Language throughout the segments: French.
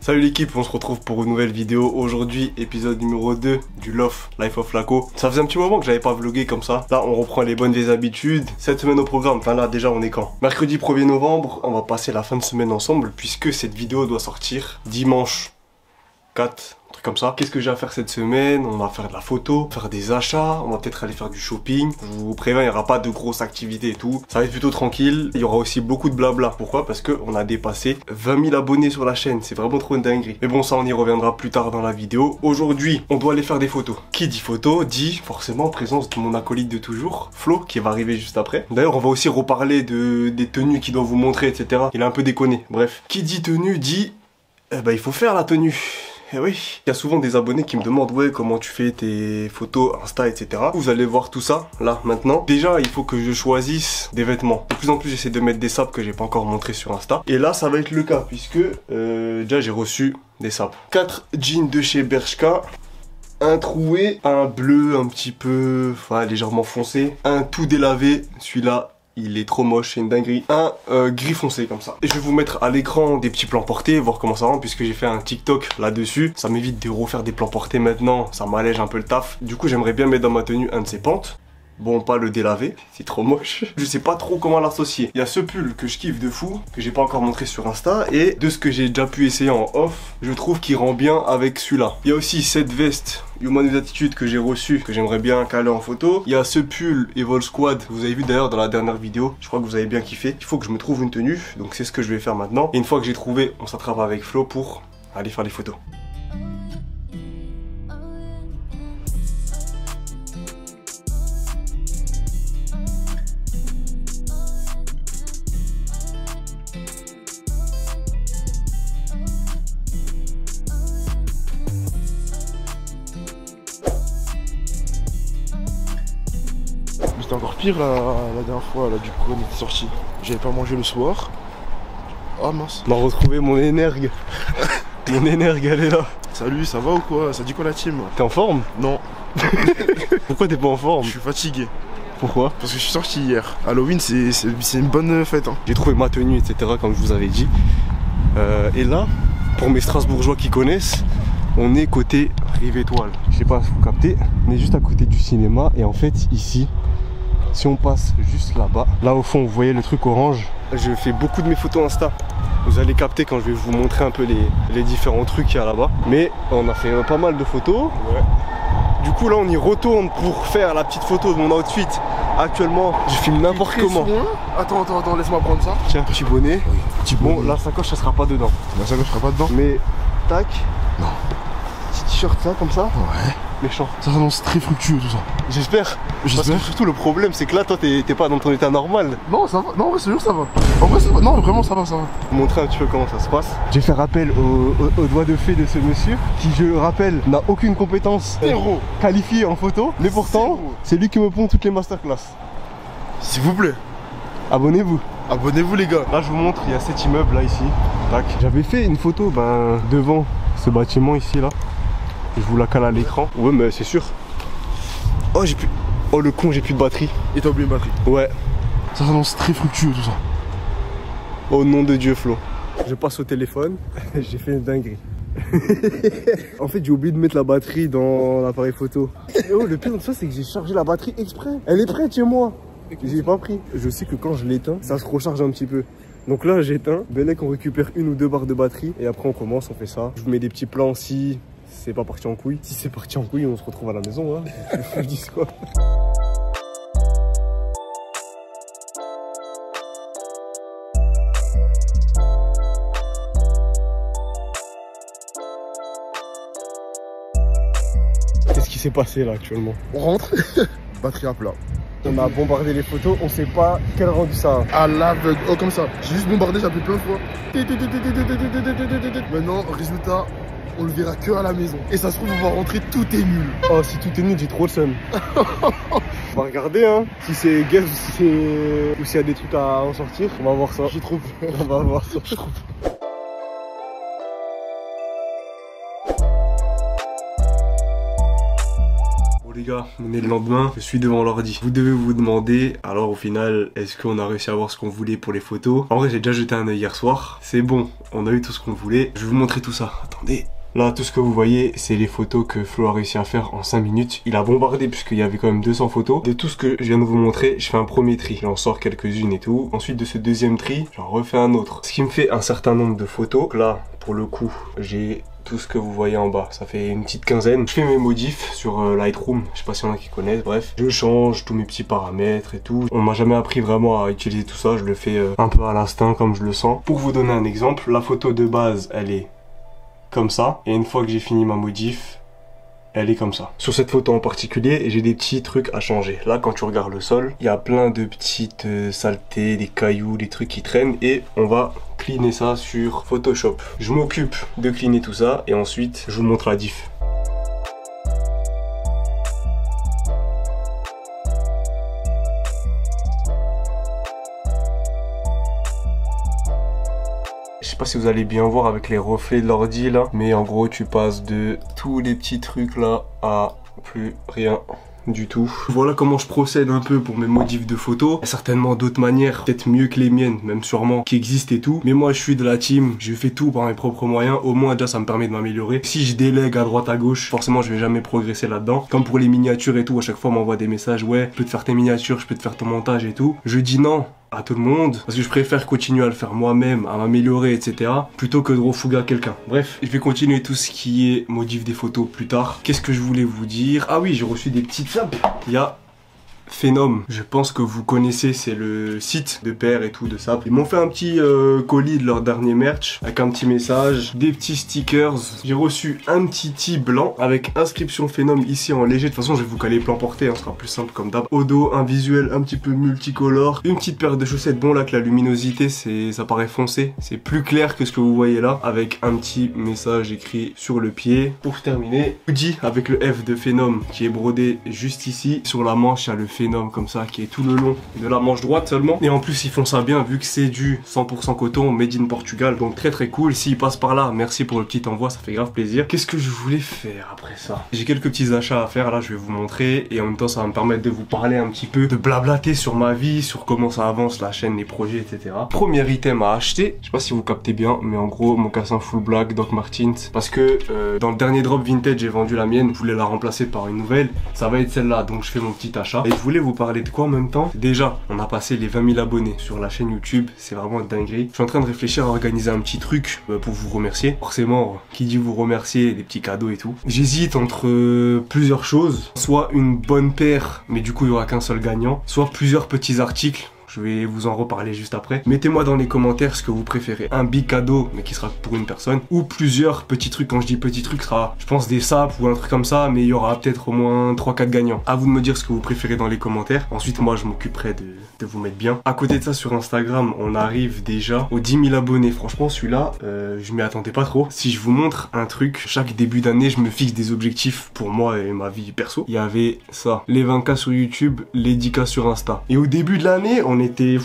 Salut l'équipe, on se retrouve pour une nouvelle vidéo. Aujourd'hui, épisode numéro 2 du Love Life of Laco. Ça faisait un petit moment que j'avais pas vlogué comme ça. Là, on reprend les bonnes vieilles habitudes. Cette semaine au programme, enfin là déjà on est quand? Mercredi 1er novembre, on va passer la fin de semaine ensemble puisque cette vidéo doit sortir dimanche 4. Comme ça. Qu'est-ce que j'ai à faire cette semaine? On va faire de la photo, faire des achats, on va peut-être aller faire du shopping. Je vous préviens, il n'y aura pas de grosses activités et tout. Ça va être plutôt tranquille. Il y aura aussi beaucoup de blabla. Pourquoi? Parce qu'on a dépassé 20 000 abonnés sur la chaîne. C'est vraiment trop une dinguerie. Mais bon, ça, on y reviendra plus tard dans la vidéo. Aujourd'hui, on doit aller faire des photos. Qui dit photo dit forcément présence de mon acolyte de toujours, Flo, qui va arriver juste après. D'ailleurs, on va aussi reparler des tenues qu'il doit vous montrer, etc. Il a un peu déconné. Bref, qui dit tenue dit il faut faire la tenue. Eh oui, il y a souvent des abonnés qui me demandent ouais comment tu fais tes photos Insta, etc. Vous allez voir tout ça là maintenant. Déjà il faut que je choisisse des vêtements. De plus en plus j'essaie de mettre des sapes que j'ai pas encore montré sur Insta. Et là ça va être le cas puisque déjà j'ai reçu des sapes. 4 jeans de chez Bershka. Un troué, un bleu un petit peu légèrement foncé, un tout délavé, celui-là il est trop moche, c'est une dinguerie. Un gris foncé comme ça. Et je vais vous mettre à l'écran des petits plans portés, voir comment ça rend, puisque j'ai fait un TikTok là-dessus. Ça m'évite de refaire des plans portés maintenant, ça m'allège un peu le taf. Du coup j'aimerais bien mettre dans ma tenue un de ces pentes. Bon, pas le délavé, c'est trop moche. Je sais pas trop comment l'associer. Il y a ce pull que je kiffe de fou, que j'ai pas encore montré sur Insta. Et de ce que j'ai déjà pu essayer en off, je trouve qu'il rend bien avec celui-là. Il y a aussi cette veste Human with Attitude que j'ai reçue, que j'aimerais bien caler en photo. Il y a ce pull Evil Squad, vous avez vu d'ailleurs dans la dernière vidéo. Je crois que vous avez bien kiffé. Il faut que je me trouve une tenue, donc c'est ce que je vais faire maintenant. Et une fois que j'ai trouvé, on s'attrape avec Flo pour aller faire les photos. C'était encore pire la dernière fois, là, du coup, on était sorti. J'avais pas mangé le soir. Oh mince. On a retrouvé mon énergue. Mon énergue, elle est là. Salut, ça va ou quoi? Ça dit quoi la team? T'es en forme? Non. Pourquoi t'es pas en forme? Je suis fatigué. Pourquoi? Parce que je suis sorti hier. Halloween, c'est une bonne fête. Hein. J'ai trouvé ma tenue, etc. comme je vous avais dit. Et là, pour mes Strasbourgeois qui connaissent, on est côté Rive Étoile. Je sais pas si vous captez, on est juste à côté du cinéma. Et en fait, ici, si on passe juste là-bas, là au fond, vous voyez le truc orange. Je fais beaucoup de mes photos Insta. Vous allez capter quand je vais vous montrer un peu les différents trucs qu'il y a là-bas. Mais on a fait pas mal de photos. Ouais. Du coup là on y retourne pour faire la petite photo de mon outfit. Actuellement je filme n'importe comment. Attends, laisse-moi prendre ça. Tiens, petit bonnet. Oui. Petit bonnet. Bon, la sacoche ça sera pas dedans. La sacoche sera pas dedans. Mais tac. Non. Petit t-shirt ça comme ça. Ouais. Méchant. Ça s'annonce très fructueux tout ça. J'espère. Parce que surtout le problème c'est que là toi t'es pas dans ton état normal. Non ça va. Non en vrai c'est sûr ça va. En vrai ça va. Non vraiment ça va. Montrer un petit peu comment ça se passe. J'ai fait appel au doigt de fée de ce monsieur qui je rappelle n'a aucune compétence qualifiée en photo. Mais pourtant c'est lui qui me pond toutes les masterclass. S'il vous plaît. Abonnez-vous. Abonnez-vous les gars. Là je vous montre, il y a cet immeuble là ici. Tac. J'avais fait une photo devant ce bâtiment ici là. Je vous la cale à l'écran. Ouais mais c'est sûr. Oh j'ai plus. Oh le con, j'ai plus de batterie. Et t'as oublié une batterie. Ouais. Ça s'annonce très fructueux tout ça. Au nom de Dieu Flo. Je passe au téléphone. J'ai fait une dinguerie. En fait j'ai oublié de mettre la batterie dans l'appareil photo. Et oh le pire de ça c'est que j'ai chargé la batterie exprès. Elle est prête chez moi. J'ai pas pris. Je sais que quand je l'éteins, ça se recharge un petit peu. Donc là j'éteins. Belek on récupère 1 ou 2 barres de batterie. Et après on commence, on fait ça. Je vous mets des petits plans si c'est pas parti en couille. Si c'est parti en couille, on se retrouve à la maison. Hein. Je dis quoi. Qu'est-ce qui s'est passé là actuellement? On rentre. Batterie à plat. On a bombardé les photos, on sait pas quel rendu ça a. À l'aveugle, oh comme ça. J'ai juste bombardé, j'ai appelé plein de fois. Maintenant, résultat, on le verra que à la maison. Et ça se trouve, on va rentrer, tout est nul. Oh, si tout est nul, j'ai trop le seum. On va regarder, hein. Si c'est guess ou s'il y a des trucs à en sortir. On va voir ça. J'ai trop peur. On va voir ça. J'ai trop peur. les gars, on est le lendemain, je suis devant l'ordi. Vous devez vous demander, alors au final, est-ce qu'on a réussi à avoir ce qu'on voulait pour les photos? En vrai, j'ai déjà jeté un œil hier soir. C'est bon, on a eu tout ce qu'on voulait. Je vais vous montrer tout ça. Attendez. Là, tout ce que vous voyez, c'est les photos que Flo a réussi à faire en 5 minutes. Il a bombardé puisqu'il y avait quand même 200 photos. De tout ce que je viens de vous montrer, je fais un premier tri. J'en sors quelques-unes et tout. Ensuite de ce deuxième tri, j'en refais un autre. Ce qui me fait un certain nombre de photos. Là, pour le coup, j'ai tout ce que vous voyez en bas, ça fait une petite quinzaine. Je fais mes modifs sur Lightroom, je sais pas s'il y en a qui connaissent, bref. Je change tous mes petits paramètres et tout. On m'a jamais appris vraiment à utiliser tout ça, je le fais un peu à l'instinct comme je le sens. Pour vous donner un exemple, la photo de base, elle est comme ça. Et une fois que j'ai fini ma modif, elle est comme ça. Sur cette photo en particulier, j'ai des petits trucs à changer. Là, quand tu regardes le sol, il y a plein de petites saletés, des cailloux, des trucs qui traînent. Et on va cleaner ça sur Photoshop. Je m'occupe de cleaner tout ça et ensuite, je vous montre la diff. Je sais pas si vous allez bien voir avec les reflets de l'ordi là, mais en gros tu passes de tous les petits trucs là à plus rien du tout. Voilà comment je procède un peu pour mes modifs de photos. Il y a certainement d'autres manières, peut-être mieux que les miennes, même sûrement, qui existent et tout. Mais moi je suis de la team, je fais tout par mes propres moyens. Au moins déjà ça me permet de m'améliorer. Si je délègue à droite à gauche, forcément je vais jamais progresser là-dedans. Comme pour les miniatures et tout, à chaque fois on m'envoie des messages, ouais, je peux te faire tes miniatures, je peux te faire ton montage et tout. Je dis non à tout le monde parce que je préfère continuer à le faire moi-même, à m'améliorer, etc. plutôt que de refouguer à quelqu'un. Bref, je vais continuer tout ce qui est modif des photos plus tard. Qu'est-ce que je voulais vous dire? Ah oui, j'ai reçu des petites sapes. Il y a Phenom, je pense que vous connaissez, c'est le site de paires et tout de ça. Ils m'ont fait un petit colis de leur dernier merch avec un petit message, des petits stickers. J'ai reçu un petit tee blanc avec inscription Phenom ici en léger. De toute façon, je vais vous caler plan porté, ce sera plus simple comme d'hab. Au dos, un visuel un petit peu multicolore, une petite paire de chaussettes. Bon là que la luminosité, ça paraît foncé, c'est plus clair que ce que vous voyez là, avec un petit message écrit sur le pied. Pour terminer, hoodie avec le F de Phenom qui est brodé juste ici. Sur la manche, il y a le Phenom comme ça qui est tout le long de la manche droite seulement, et en plus ils font ça bien vu que c'est du 100% coton made in Portugal, donc très très cool. S'ils passent par là, merci pour le petit envoi, ça fait grave plaisir. Qu'est-ce que je voulais faire après ça? J'ai quelques petits achats à faire, là je vais vous montrer, et en même temps ça va me permettre de vous parler un petit peu, de blablater sur ma vie, sur comment ça avance la chaîne, les projets, etc. Premier item à acheter, je sais pas si vous captez bien, mais en gros mon cassin full black Doc Martens, parce que dans le dernier drop vintage j'ai vendu la mienne, je voulais la remplacer par une nouvelle, ça va être celle-là, donc je fais mon petit achat. Et je voulais vous parler de quoi en même temps? Déjà, on a passé les 20 000 abonnés sur la chaîne YouTube, c'est vraiment une dinguerie. Je suis en train de réfléchir à organiser un petit truc pour vous remercier. Forcément, qui dit vous remercier, des petits cadeaux et tout. J'hésite entre plusieurs choses, soit une bonne paire, mais du coup il n'y aura qu'un seul gagnant, soit plusieurs petits articles. Je vais vous en reparler juste après. Mettez-moi dans les commentaires ce que vous préférez. Un big cadeau, mais qui sera pour une personne, ou plusieurs petits trucs. Quand je dis petits trucs, ce sera, je pense, des sapes ou un truc comme ça, mais il y aura peut-être au moins 3-4 gagnants. À vous de me dire ce que vous préférez dans les commentaires. Ensuite, moi, je m'occuperai de vous mettre bien. À côté de ça, sur Instagram, on arrive déjà aux 10 000 abonnés. Franchement, celui-là, je m'y attendais pas trop. Si je vous montre un truc, chaque début d'année, je me fixe des objectifs pour moi et ma vie perso. Il y avait ça, les 20K sur YouTube, les 10K sur Insta. Et au début de l'année, on était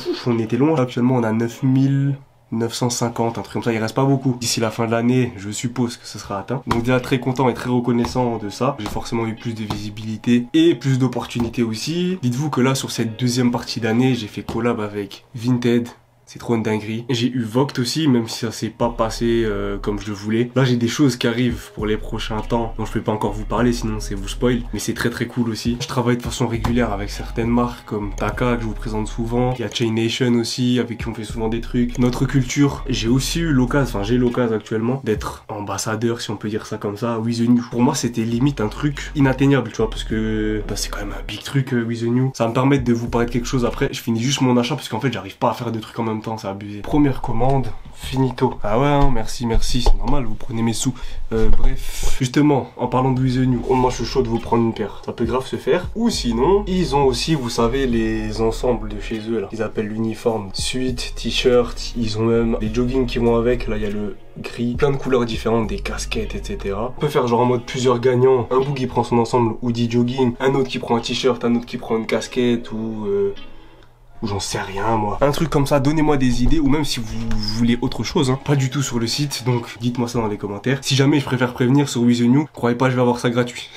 loin. Actuellement, on a 9950, un truc comme ça, il reste pas beaucoup. D'ici la fin de l'année, je suppose que ce sera atteint. Donc déjà très content et très reconnaissant de ça. J'ai forcément eu plus de visibilité et plus d'opportunités aussi. Dites-vous que là, sur cette deuxième partie d'année, j'ai fait collab avec Vinted. C'est trop une dinguerie. J'ai eu Vogt aussi, même si ça s'est pas passé comme je le voulais. Là, j'ai des choses qui arrivent pour les prochains temps dont je peux pas encore vous parler, sinon c'est vous spoil. Mais c'est très très cool aussi. Je travaille de façon régulière avec certaines marques comme Taka, que je vous présente souvent. Il y a Chain Nation aussi, avec qui on fait souvent des trucs. Notre culture, j'ai aussi eu l'occasion, enfin j'ai l'occasion actuellement d'être ambassadeur, si on peut dire ça comme ça, With The New. Pour moi, c'était limite un truc inatteignable, tu vois, parce que bah, c'est quand même un big truc, With The New. Ça va me permettre de vous parler de quelque chose après. Je finis juste mon achat, parce qu'en fait, j'arrive pas à faire deux trucs en même temps, c'est abusé. Première commande, finito. Ah ouais, hein, merci, c'est normal, vous prenez mes sous. Bref, justement, en parlant de With The New, moi je suis chaud de vous prendre une paire. Ça peut grave se faire. Ou sinon, ils ont aussi, vous savez, les ensembles de chez eux là. Ils appellent l'uniforme. Suite, t-shirt, ils ont même les joggings qui vont avec. Là, il y a le gris, plein de couleurs différentes, des casquettes, etc. On peut faire genre en mode plusieurs gagnants. Un bout qui prend son ensemble hoodie jogging, un autre qui prend un t-shirt, un autre qui prend une casquette ou ou j'en sais rien moi. Un truc comme ça, donnez-moi des idées, ou même si vous voulez autre chose, hein. Pas du tout sur le site, donc dites-moi ça dans les commentaires. Si jamais je préfère prévenir sur We The New, croyez pas je vais avoir ça gratuit.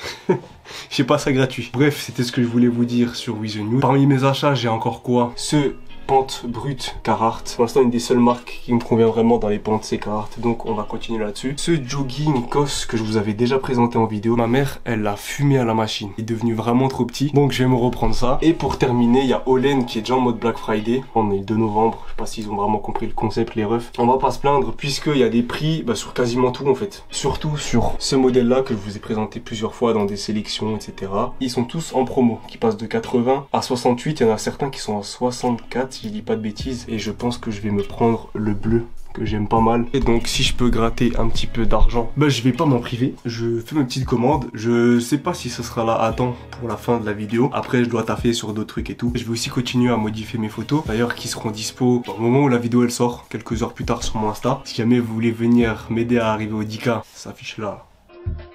J'ai pas ça gratuit. Bref, c'était ce que je voulais vous dire sur We The New. Parmi mes achats, j'ai encore quoi? Ce pente brute Carhartt. Pour l'instant, une des seules marques qui me convient vraiment dans les pentes, c'est Carhartt. Donc, on va continuer là-dessus. Ce jogging COS que je vous avais déjà présenté en vidéo, ma mère, elle l'a fumé à la machine. Il est devenu vraiment trop petit. Donc, je vais me reprendre ça. Et pour terminer, il y a Olen qui est déjà en mode Black Friday. On est le 2 novembre. Je sais pas s'ils ont vraiment compris le concept, les refs. On va pas se plaindre puisqu'il y a des prix sur quasiment tout en fait. Surtout sur ce modèle-là que je vous ai présenté plusieurs fois dans des sélections, etc. Ils sont tous en promo, qui passent de 80 à 68. Il y en a certains qui sont à 64. Si je dis pas de bêtises, et je pense que je vais me prendre le bleu que j'aime pas mal. Et donc si je peux gratter un petit peu d'argent, je vais pas m'en priver. Je fais mes petites commandes. Je sais pas si ce sera là à temps pour la fin de la vidéo. Après je dois taffer sur d'autres trucs et tout. Je vais aussi continuer à modifier mes photos, d'ailleurs qui seront dispo au moment où la vidéo elle sort, quelques heures plus tard sur mon Insta. Si jamais vous voulez venir m'aider à arriver au 10K, ça s'affiche là.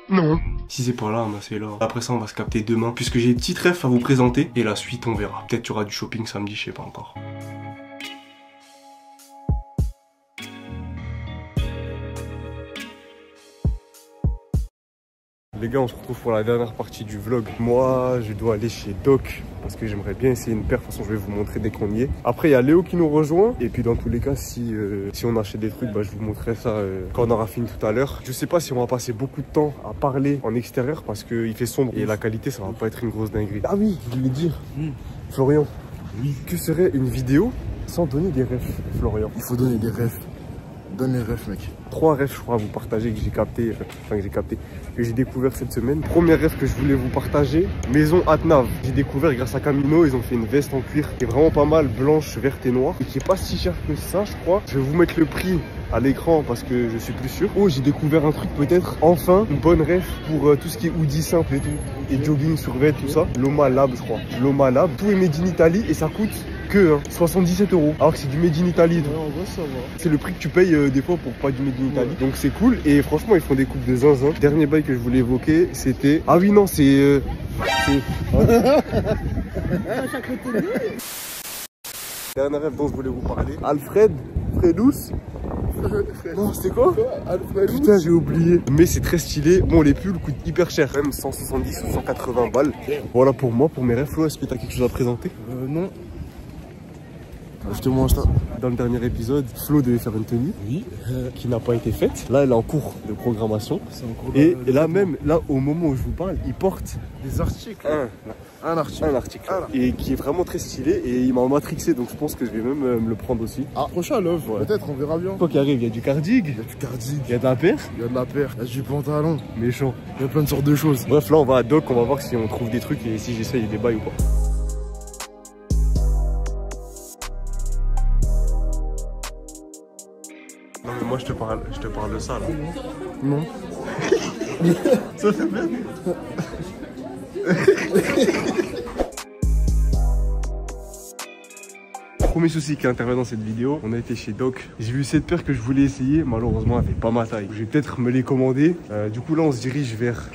Non. Si c'est pas là, c'est là. Après ça, on va se capter demain. Puisque j'ai une petite ref à vous présenter. Et la suite, on verra. Peut-être qu'il y aura du shopping samedi, je sais pas encore. Les gars, on se retrouve pour la dernière partie du vlog. Moi, je dois aller chez Doc parce que j'aimerais bien essayer une paire. De toute façon, je vais vous montrer dès qu'on y est. Après, il y a Léo qui nous rejoint. Et puis, dans tous les cas, si on achète des trucs, je vous montrerai ça quand on aura fini tout à l'heure. Je sais pas si on va passer beaucoup de temps à parler en extérieur parce qu'il fait sombre et la qualité, ça va pas être une grosse dinguerie. Ah oui, je voulais dire, Florian, que serait une vidéo sans donner des refs, Florian? Il faut donner des refs. Donne les refs, mec. 3 refs, je crois, à vous partager que j'ai capté, que j'ai découvert cette semaine. Premier ref que je voulais vous partager, Maison Atnav. J'ai découvert grâce à Camino, ils ont fait une veste en cuir qui est vraiment pas mal, blanche, verte et noire, et qui est pas si cher que ça, je crois. Je vais vous mettre le prix à l'écran parce que je suis plus sûr. Oh, j'ai découvert un truc peut-être, enfin, une bonne ref pour tout ce qui est hoodie simple et tout, et jogging, survêt, tout ça. Loma Lab, je crois. Loma Lab. Tout est made in Italy et ça coûte que 77 €. Alors que c'est du made in Italy. Ouais, on va savoir. C'est le prix que tu payes des fois pour pas du made in Italy. Donc c'est cool. Et franchement, ils font des coupes de zinzin. Dernier bail que je voulais évoquer, c'était... Ah oui, non, c'est... Dernier rêve dont je voulais vous parler. Alfred Fredous. Non, c'était quoi? Alfred. Putain, j'ai oublié. Mais c'est très stylé. Bon, les pulls coûtent hyper cher. Même 170 ou 180 balles. Voilà pour moi, pour mes rêves. Flo, est-ce que t'as quelque chose à présenter? Non. Ajoutez-moi Insta. Dans le dernier épisode, Flo devait faire une tenue qui n'a pas été faite. Là, elle est en cours de programmation. Et là même, là au moment où je vous parle, il porte des articles. Un article. Et qui est vraiment très stylé et il m'a matrixé, donc je pense que je vais même me le prendre aussi. Ah, prochain love, peut-être, on verra bien. Quoi qu'il arrive, il y a du cardig. Il y a de la paire. Il y a de la paire. Il y a du pantalon. Méchant. Il y a plein de sortes de choses. Bref, là on va à Doc, on va voir si on trouve des trucs et si j'essaye des bails ou pas. Non mais moi je te parle de ça là. Non. Ça fait bien. Premier souci qui intervient dans cette vidéo, on a été chez Doc. J'ai vu cette paire que je voulais essayer, malheureusement elle fait pas ma taille. Je vais peut-être me les commander. Du coup là on se dirige vers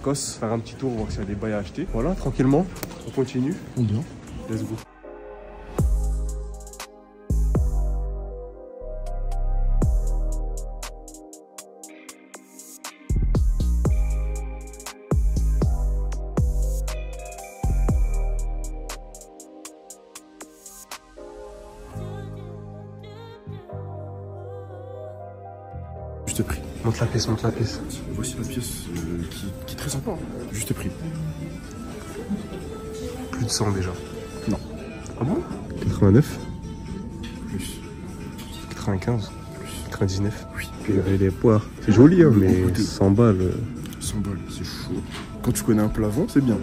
COS, faire un petit tour, voir s'il y a des bails à acheter. Voilà, tranquillement, on continue. Bien. Let's go. Juste prix. Monte la pièce, monte la pièce. Voici la pièce qui est très sympa. Juste prix. Plus de 100 déjà. Non. Ah bon? 89. Plus. 95. Plus. 99. Oui. Puis il y avait des poires. C'est joli, hein, mais 100 balles. 100 balles, c'est chaud. Quand tu connais un plafond, c'est bien.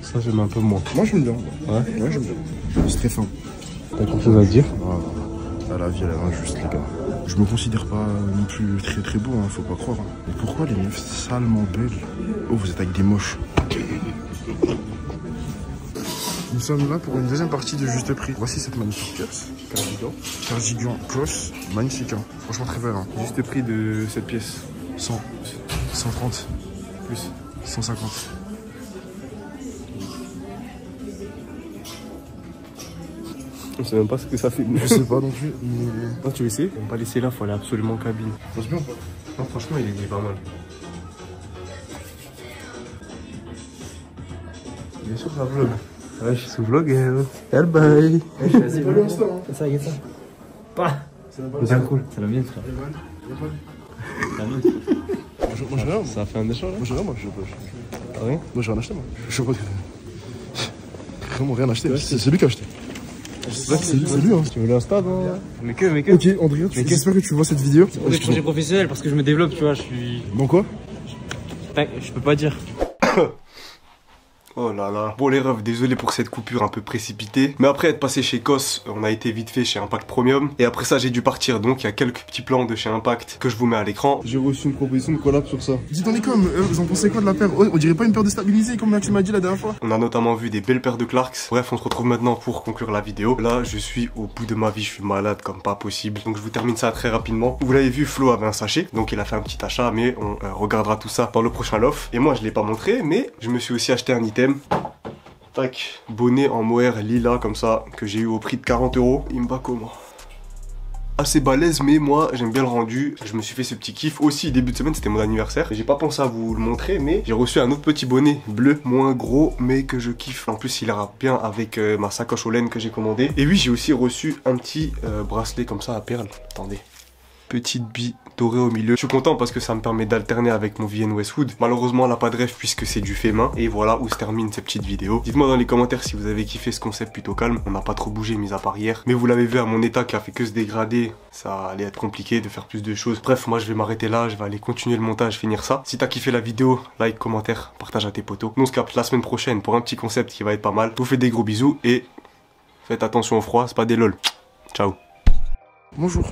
Ça, j'aime un peu moins. Moi, j'aime bien. Ouais? Ouais, j'aime bien. C'est très fin. T'as quelque chose à dire? Ah, la vie, elle est injuste, les gars. Je me considère pas non plus très très beau, hein, faut pas croire. Mais pourquoi les meufs salement belles? Oh, vous êtes avec des moches. Nous sommes là pour une deuxième partie de Juste Prix. Voici cette magnifique pièce. Cardigan cloche, magnifique, hein. Franchement très belle. Hein. Juste prix de cette pièce. 100, 130. plus. 150. On sait même pas ce que ça fait. Je sais pas non plus, mais... Non, tu veux essayer? On va pas laisser là, faut aller absolument en cabine. Ça passe bien ou pas? Non, franchement, il est pas mal. Bien sûr, ça vlog. Ouais, je suis vlogger. Bye bye. C'est pas le Insta, hein. Ça y est, ça. Pas. C'est C'est cool. Ça va bien, frère. Moi j'ai rien. Ça a fait un échange, Moi j'ai rien, moi. Ah ouais? Moi j'ai rien acheté, moi. Je sais pas. Vraiment rien acheté. C'est lui qui a acheté. C'est lui, hein. Tu veux l'insta, non? Mais que. Ok, Andrea, j'espère que tu vois cette vidéo. Pour des projets professionnels, parce que je me développe, tu vois, je suis. Dans quoi? Je peux pas dire. Oh là là. Bon les refs, désolé pour cette coupure un peu précipitée. Mais après être passé chez Cos, on a été vite fait chez Impact Premium. Et après ça j'ai dû partir, donc il y a quelques petits plans de chez Impact que je vous mets à l'écran. J'ai reçu une proposition de collab sur ça. Dites dans les coms, vous en pensez quoi de la paire? On dirait pas une paire déstabilisée comme tu m'as dit la dernière fois? On a notamment vu des belles paires de Clarks. Bref, on se retrouve maintenant pour conclure la vidéo. Là, je suis au bout de ma vie, je suis malade comme pas possible. Donc je vous termine ça très rapidement. Vous l'avez vu, Flo avait un sachet, donc il a fait un petit achat, mais on regardera tout ça dans le prochain loft. Et moi, je l'ai pas montré, mais je me suis aussi acheté un item. Tac, bonnet en mohair lila comme ça, que j'ai eu au prix de 40 €. Il me va comment? Assez balèze, mais moi j'aime bien le rendu. Je me suis fait ce petit kiff aussi début de semaine, c'était mon anniversaire. J'ai pas pensé à vous le montrer, mais j'ai reçu un autre petit bonnet bleu, moins gros, mais que je kiffe. En plus il ira bien avec ma sacoche au laine que j'ai commandé. Et oui, j'ai aussi reçu un petit bracelet comme ça à perles. Attendez. Petite bille dorée au milieu. Je suis content parce que ça me permet d'alterner avec mon VN Westwood. Malheureusement, elle n'a pas de rêve puisque c'est du fait main. Et voilà où se termine cette petite vidéo. Dites-moi dans les commentaires si vous avez kiffé ce concept plutôt calme. On n'a pas trop bougé, mis à part hier. Mais vous l'avez vu à mon état qui a fait que se dégrader. Ça allait être compliqué de faire plus de choses. Bref, moi je vais m'arrêter là. Je vais aller continuer le montage, finir ça. Si t'as kiffé la vidéo, like, commentaire, partage à tes potos. Nous on se capte la semaine prochaine pour un petit concept qui va être pas mal. Je vous fais des gros bisous et faites attention au froid, c'est pas des lol. Ciao. Bonjour.